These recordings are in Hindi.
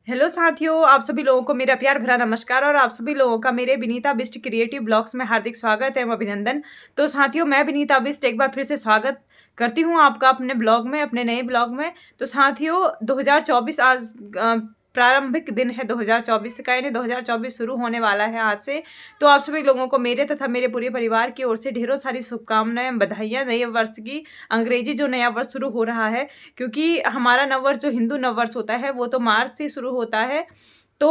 हेलो साथियों, आप सभी लोगों को मेरा प्यार भरा नमस्कार और आप सभी लोगों का मेरे विनीता बिष्ट क्रिएटिव ब्लॉग्स में हार्दिक स्वागत एवं अभिनंदन। तो साथियों, मैं विनीता बिष्ट एक बार फिर से स्वागत करती हूँ आपका अपने ब्लॉग में, अपने नए ब्लॉग में। तो साथियों, 2024 आज प्रारंभिक दिन है 2024 का, यानी 2024 शुरू होने वाला है आज से। तो आप सभी लोगों को मेरे तथा मेरे पूरे परिवार की ओर से ढेरों सारी शुभकामनाएं, बधाइयाँ नए वर्ष की। अंग्रेजी जो नया वर्ष शुरू हो रहा है, क्योंकि हमारा नववर्ष जो हिंदू नववर्ष होता है वो तो मार्च से शुरू होता है। तो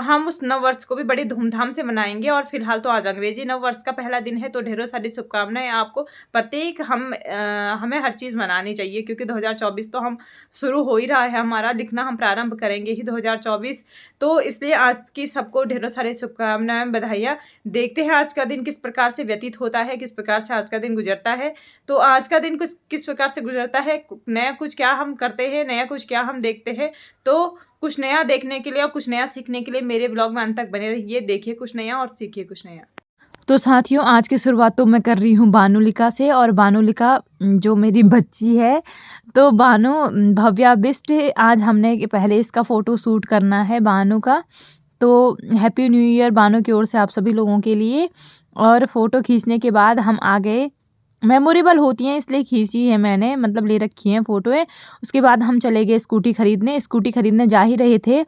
हम उस नववर्ष को भी बड़ी धूमधाम से मनाएँगे और फिलहाल तो आज अंग्रेजी नववर्ष का पहला दिन है, तो ढेरों सारी शुभकामनाएँ आपको। प्रत्येक हमें हर चीज़ मनानी चाहिए, क्योंकि 2024 तो हम शुरू हो ही रहा है, हमारा लिखना हम प्रारंभ करेंगे ही 2024। तो इसलिए आज की सबको ढेरों सारी शुभकामनाएँ, बधाइयाँ। देखते हैं आज का दिन किस प्रकार से व्यतीत होता है, किस प्रकार से आज का दिन गुजरता है। तो आज का दिन कुछ किस प्रकार से गुजरता है, नया कुछ क्या हम करते हैं, नया कुछ क्या हम देखते हैं। तो कुछ नया देखने के लिए और कुछ नया सीखने के लिए मेरे ब्लॉग में अंत तक बने रहिए। देखिए कुछ नया और सीखिए कुछ नया। तो साथियों, आज की शुरुआत तो मैं कर रही हूँ बानुलिका से। और बानुलिका जो मेरी बच्ची है, तो बानु भव्या बिष्ट, आज हमने पहले इसका फ़ोटो शूट करना है बानु का। तो हैप्पी न्यू ईयर बानु की ओर से आप सभी लोगों के लिए। और फ़ोटो खींचने के बाद हम आ गए, मेमोरेबल होती हैं इसलिए खींची है मैंने, मतलब ले रखी हैं फ़ोटोएँ। उसके बाद हम चले गए स्कूटी खरीदने जा ही रहे थे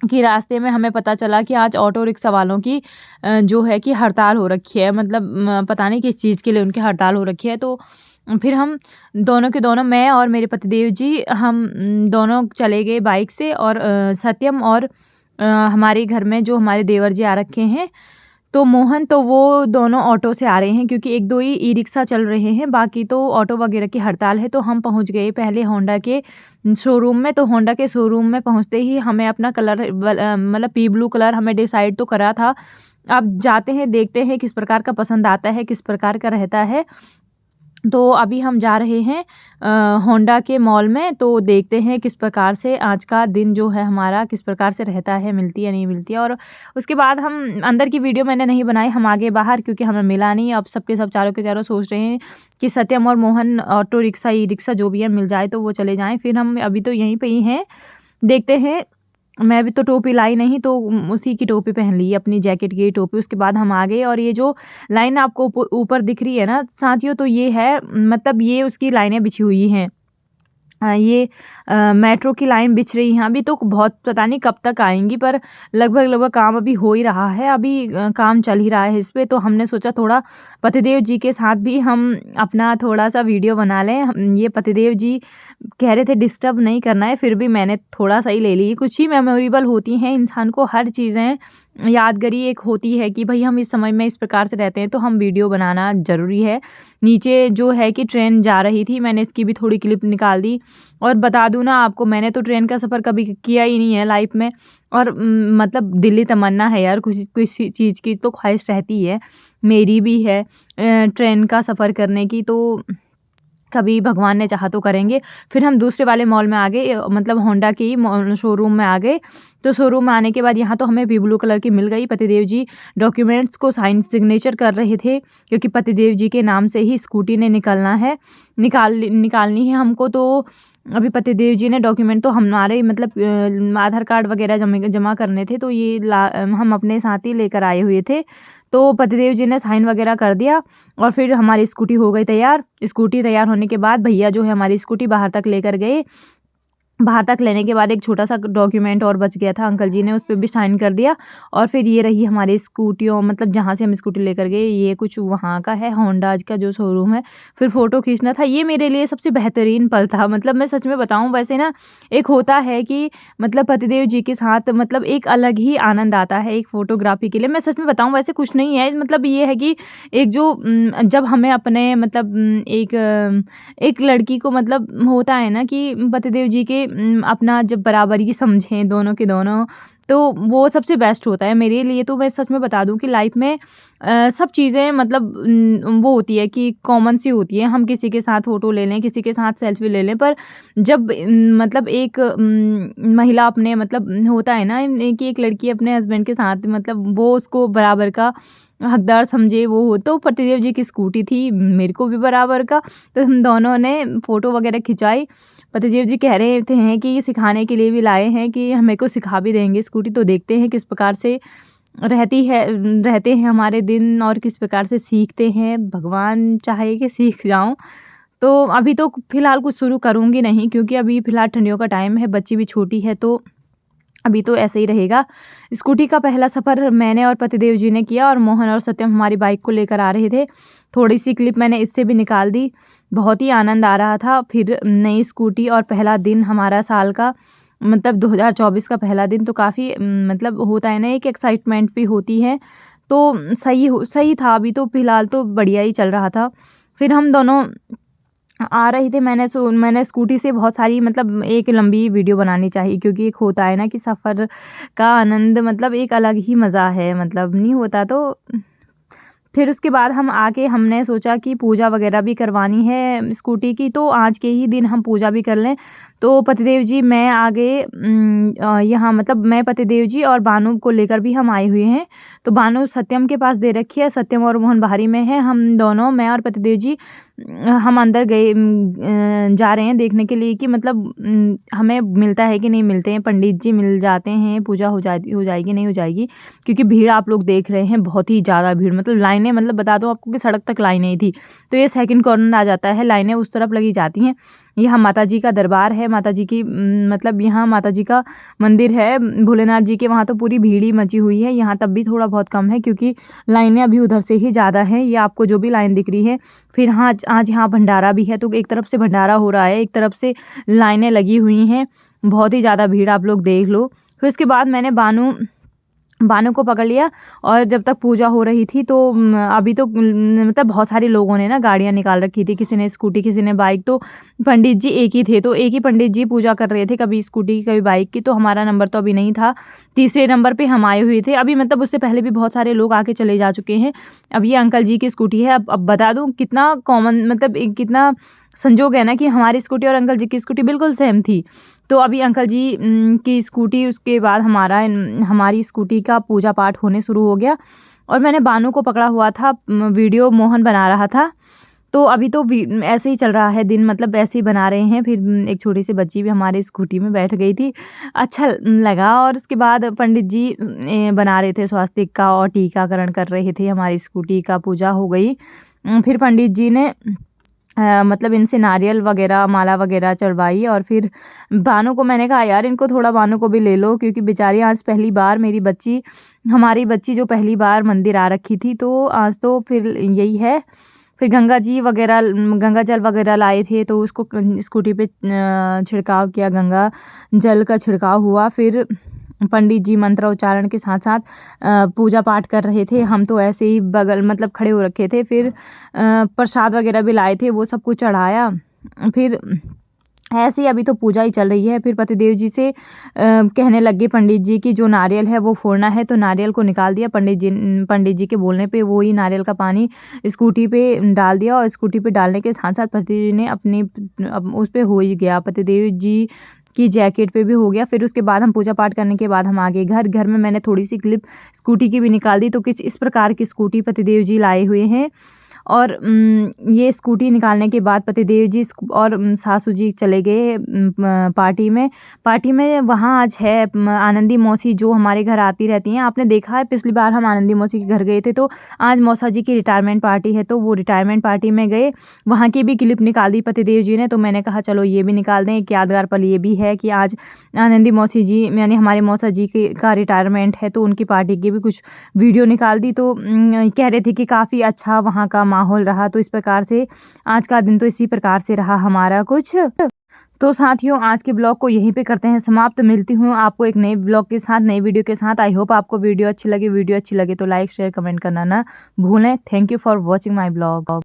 कि रास्ते में हमें पता चला कि आज ऑटो रिक्शा वालों की जो है कि हड़ताल हो रखी है। मतलब पता नहीं किस चीज़ के लिए उनकी हड़ताल हो रखी है। तो फिर हम दोनों के दोनों, मैं और मेरे पतिदेव जी, हम दोनों चले गए बाइक से। और सत्यम और हमारे घर में जो हमारे देवर जी आ रखे हैं, तो मोहन, तो वो दोनों ऑटो से आ रहे हैं, क्योंकि एक दो ही ई रिक्शा चल रहे हैं, बाकी तो ऑटो वगैरह की हड़ताल है। तो हम पहुंच गए पहले होंडा के शोरूम में। तो होंडा के शोरूम में पहुंचते ही हमें अपना कलर मतलब पी ब्लू कलर हमें डिसाइड तो करा था। अब जाते हैं, देखते हैं किस प्रकार का पसंद आता है, किस प्रकार का रहता है। तो अभी हम जा रहे हैं होंडा के मॉल में। तो देखते हैं किस प्रकार से आज का दिन जो है हमारा किस प्रकार से रहता है, मिलती है नहीं मिलती है। और उसके बाद हम अंदर की वीडियो मैंने नहीं बनाई, हम आगे बाहर, क्योंकि हमें मिला नहीं। अब सबके सब चारों के चारों सोच रहे हैं कि सत्यम और Mohan auto rickshaw e rickshaw जो भी है मिल जाए तो वो चले जाएं। फिर हम अभी तो यहीं पे ही हैं, देखते हैं। मैं भी तो टोपी लाई नहीं, तो उसी की टोपी पहन ली, अपनी जैकेट की टोपी। उसके बाद हम आ गए। और ये जो लाइन आपको ऊपर दिख रही है ना साथियों, तो ये है, मतलब ये उसकी लाइनें बिछी हुई हैं। ये मेट्रो की लाइन बिछ रही है। अभी तो बहुत पता नहीं कब तक आएंगी, पर लगभग काम अभी हो ही रहा है, अभी काम चल ही रहा है इस पे। तो हमने सोचा थोड़ा पतिदेव जी के साथ भी हम अपना थोड़ा सा वीडियो बना लें। ये पतिदेव जी कह रहे थे डिस्टर्ब नहीं करना है, फिर भी मैंने थोड़ा सा ही ले ली। कुछ ही मेमोरेबल होती हैं, इंसान को हर चीज़ें यादगारी एक होती है कि भाई हम इस समय में इस प्रकार से रहते हैं, तो हम वीडियो बनाना ज़रूरी है। नीचे जो है कि ट्रेन जा रही थी, मैंने इसकी भी थोड़ी क्लिप निकाल दी। और बता दूं ना आपको, मैंने तो ट्रेन का सफ़र कभी किया ही नहीं है लाइफ में। और मतलब दिली तमन्ना है यार, किसी चीज़ की तो ख्वाहिश रहती है, मेरी भी है ट्रेन का सफ़र करने की। तो कभी भगवान ने चाहा तो करेंगे। फिर हम दूसरे वाले मॉल में आ गए, मतलब होंडा के ही शोरूम में आ गए। तो शोरूम में आने के बाद यहाँ तो हमें भी ब्लू कलर की मिल गई। पतिदेव जी डॉक्यूमेंट्स को सिग्नेचर कर रहे थे, क्योंकि पतिदेव जी के नाम से ही स्कूटी ने निकलना है, निकालनी है हमको। तो अभी पतिदेव जी ने डॉक्यूमेंट तो हमारे, मतलब आधार कार्ड वगैरह जमा करने थे, तो ये हम अपने साथ ही लेकर आए हुए थे। तो पतिदेव जी ने साइन वगैरह कर दिया और फिर हमारी स्कूटी हो गई तैयार। स्कूटी तैयार होने के बाद भैया जो है हमारी स्कूटी बाहर तक लेकर गए। बाहर तक लेने के बाद एक छोटा सा डॉक्यूमेंट और बच गया था, अंकल जी ने उस पे भी साइन कर दिया। और फिर ये रही हमारी स्कूटियों, मतलब जहाँ से हम स्कूटी लेकर गए, ये कुछ वहाँ का है, होंडाज का जो शोरूम है। फिर फ़ोटो खींचना था, ये मेरे लिए सबसे बेहतरीन पल था। मतलब मैं सच में बताऊँ, वैसे ना एक होता है कि मतलब पतिदेव जी के साथ मतलब एक अलग ही आनंद आता है एक फ़ोटोग्राफी के लिए। मैं सच में बताऊँ, वैसे कुछ नहीं है, मतलब ये है कि एक जो जब हमें अपने मतलब एक लड़की को, मतलब होता है ना कि पतिदेव जी के अपना जब बराबरी समझें दोनों के दोनों, तो वो सबसे बेस्ट होता है मेरे लिए। तो मैं सच में बता दूं कि लाइफ में सब चीज़ें मतलब वो होती है कि कॉमन सी होती है। हम किसी के साथ फ़ोटो ले लें, किसी के साथ सेल्फी ले लें, पर जब मतलब एक महिला अपने, मतलब होता है ना कि एक लड़की अपने हस्बैंड के साथ, मतलब वो उसको बराबर का हकदार समझे वो हो। तो पतिदेव जी की स्कूटी थी मेरे को भी बराबर का, तो हम दोनों ने फ़ोटो वगैरह खिंचवाई। पतिदेव जी कह रहे थे हैं कि ये सिखाने के लिए भी लाए हैं कि हमें को सिखा भी देंगे स्कूटी, तो देखते हैं किस प्रकार से रहते हैं हमारे दिन और किस प्रकार से सीखते हैं। भगवान चाहे कि सीख जाऊँ। तो अभी तो फ़िलहाल कुछ शुरू करूँगी नहीं, क्योंकि अभी फ़िलहाल ठंडियों का टाइम है, बच्ची भी छोटी है, तो अभी तो ऐसे ही रहेगा। स्कूटी का पहला सफ़र मैंने और पतिदेव जी ने किया और मोहन और सत्यम हमारी बाइक को लेकर आ रहे थे। थोड़ी-सी क्लिप मैंने इससे भी निकाल दी। बहुत ही आनंद आ रहा था। फिर नई स्कूटी और पहला दिन हमारा साल का, मतलब 2024 का पहला दिन, तो काफ़ी मतलब होता है ना, एक एक्साइटमेंट भी होती है। तो सही था। अभी तो फ़िलहाल तो बढ़िया ही चल रहा था। फिर हम दोनों आ रहे थे। मैंने स्कूटी से बहुत सारी, मतलब एक लंबी वीडियो बनानी चाहिए, क्योंकि एक होता है ना कि सफ़र का आनंद मतलब एक अलग ही मज़ा है, मतलब नहीं होता। तो फिर उसके बाद हम आके हमने सोचा कि पूजा वगैरह भी करवानी है स्कूटी की, तो आज के ही दिन हम पूजा भी कर लें। तो पतिदेव जी मैं आगे यहाँ, मतलब मैं, पतिदेव जी और बानू को लेकर भी हम आए हुए हैं। तो बानू सत्यम के पास दे रखी है, सत्यम और मोहन बाहरी में है। हम दोनों, मैं और पतिदेव जी, हम अंदर गए, जा रहे हैं देखने के लिए कि मतलब हमें मिलता है कि नहीं मिलते हैं। पंडित जी मिल जाते हैं, पूजा हो जाएगी नहीं हो जाएगी, क्योंकि भीड़ आप लोग देख रहे हैं, बहुत ही ज़्यादा भीड़, मतलब लाइनें, मतलब बता दूँ आपको कि सड़क तक लाइनें ही थी। तो ये सेकंड कॉर्नर आ जाता है, लाइनें उस तरफ लगी जाती हैं। यहाँ माता जी का दरबार है, माता जी की मतलब यहाँ माता जी का मंदिर है भोलेनाथ जी के, वहाँ तो पूरी भीड़ ही मची हुई है। यहाँ तब भी थोड़ा बहुत कम है, क्योंकि लाइनें अभी उधर से ही ज़्यादा हैं। ये आपको जो भी लाइन दिख रही है। फिर हाँ, आज यहाँ भंडारा भी है, तो एक तरफ से भंडारा हो रहा है, एक तरफ से लाइनें लगी हुई हैं। बहुत ही ज़्यादा भीड़, आप लोग देख लो। फिर उसके बाद मैंने बानू को पकड़ लिया, और जब तक पूजा हो रही थी तो अभी तो मतलब बहुत सारे लोगों ने ना गाड़ियाँ निकाल रखी थी, किसी ने स्कूटी, किसी ने बाइक। तो पंडित जी एक ही थे, तो एक ही पंडित जी पूजा कर रहे थे, कभी स्कूटी की कभी बाइक की। तो हमारा नंबर तो अभी नहीं था, तीसरे नंबर पे हम आए हुए थे। अभी मतलब उससे पहले भी बहुत सारे लोग आके चले जा चुके हैं। अब ये अंकल जी की स्कूटी है। अब बता दूँ कितना कॉमन, मतलब कितना संजोग है ना कि हमारी स्कूटी और अंकल जी की स्कूटी बिल्कुल सेम थी। तो अभी अंकल जी की स्कूटी, उसके बाद हमारी स्कूटी का पूजा पाठ होने शुरू हो गया, और मैंने बानू को पकड़ा हुआ था। वीडियो मोहन बना रहा था। तो अभी तो ऐसे ही चल रहा है दिन, मतलब ऐसे ही बना रहे हैं। फिर एक छोटी सी बच्ची भी हमारी स्कूटी में बैठ गई थी, अच्छा लगा। और उसके बाद पंडित जी बना रहे थे स्वास्तिक का, और टीकाकरण कर रहे थे। हमारी स्कूटी का पूजा हो गई। फिर पंडित जी ने मतलब इनसे नारियल वगैरह, माला वगैरह चढ़वाई। और फिर बानू को मैंने कहा यार इनको थोड़ा, बानू को भी ले लो, क्योंकि बेचारी आज पहली बार, हमारी बच्ची जो पहली बार मंदिर आ रखी थी, तो आज तो फिर यही है। फिर गंगा जल वगैरह लाए थे, तो उसको स्कूटी पे छिड़काव किया, गंगा जल का छिड़काव हुआ। फिर पंडित जी मंत्रोच्चारण के साथ साथ पूजा पाठ कर रहे थे। हम तो ऐसे ही बगल, मतलब खड़े हो रखे थे। फिर प्रसाद वगैरह भी लाए थे, वो सब कुछ चढ़ाया। फिर ऐसे ही अभी तो पूजा ही चल रही है। फिर पतिदेव जी से कहने लगे पंडित जी की जो नारियल है वो फोड़ना है, तो नारियल को निकाल दिया। पंडित जी के बोलने पे वो ही नारियल का पानी स्कूटी पे डाल दिया, और स्कूटी पे डालने के साथ साथ पतिदेव जी ने उस पे हो ही गया, पतिदेव जी की जैकेट पे भी हो गया। फिर उसके बाद हम पूजा पाठ करने के बाद हम आ गए घर में मैंने थोड़ी सी क्लिप स्कूटी की भी निकाल दी। तो किस इस प्रकार की स्कूटी पतिदेव जी लाए हुए हैं। और ये स्कूटी निकालने के बाद पतिदेव जी और सासू जी चले गए पार्टी में। वहाँ आज है आनंदी मौसी, जो हमारे घर आती रहती हैं। आपने देखा है पिछली बार हम आनंदी मौसी के घर गए थे, तो आज मौसा जी की रिटायरमेंट पार्टी है, तो वो रिटायरमेंट पार्टी में गए, वहाँ की भी क्लिप निकाल दी पतिदेव जी ने। तो मैंने कहा चलो ये भी निकाल दें, एक यादगार पल ये भी है कि आज आनंदी मौसी जी, यानी हमारे मौसा जी का रिटायरमेंट है, तो उनकी पार्टी की भी कुछ वीडियो निकाल दी। तो कह रहे थे कि काफ़ी अच्छा वहाँ का माहौल रहा। तो इस प्रकार से आज का दिन तो इसी प्रकार से रहा हमारा कुछ। तो साथियों आज के ब्लॉग को यहीं पे करते हैं समाप्त। मिलती हूँ आपको एक नए ब्लॉग के साथ, नई वीडियो के साथ। आई होप आपको वीडियो अच्छी लगे तो लाइक शेयर कमेंट करना ना भूलें। Thank you for watching my blog.